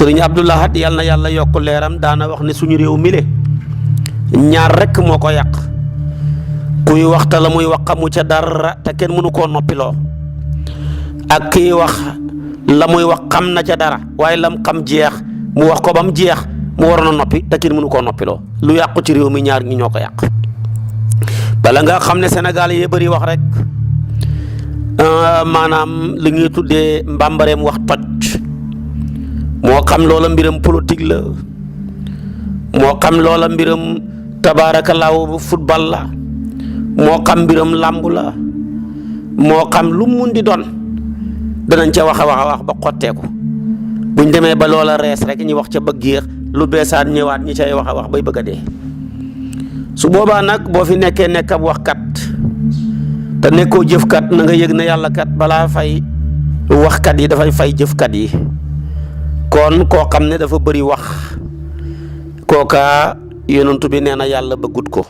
sëriñ Abdou Lahad yàlla na yàlla yokk leeram daana wax ne suñu réew mile ñaar rekk moo ko yàq kuy waxta la muy wax xamu ca dara te kenn mënu koo noppiloo ak kiy wax la muy wax xam na ca dara waaye lam xam jeex mu wax ko ba mu jeex mu waroon a noppi te kenn mënu koo noppiloo lu yàqu ci réew mi ñaar ñi ñoo ko yàq bala nga xam ne Sénégal yee bëri wax rek maanaam li ñuy tuddee mbàmbareem wax toj moo xam loola mbiram politique la moo xam loola mbiram tabaarakallaahu football la moo xam mbiram làmb la moo xam lu mun di doon danañ ca wax a wax ba xotteeku buñ demee ba loola rees rek ñi wax ca bëgg yéex lu beesaat ñëwaat ñi cay wax a wax bay bëgg a dee su boobaa nag boo fi nekkee nekk ab waxkat te nekkoo jëfkat na nga yëg ne yàlla kat balaa fay waxkat yi dafay fay jëfkat yi kon koo xam ne dafa bëri wax kooka yonent bi nee na yàlla bëggut ko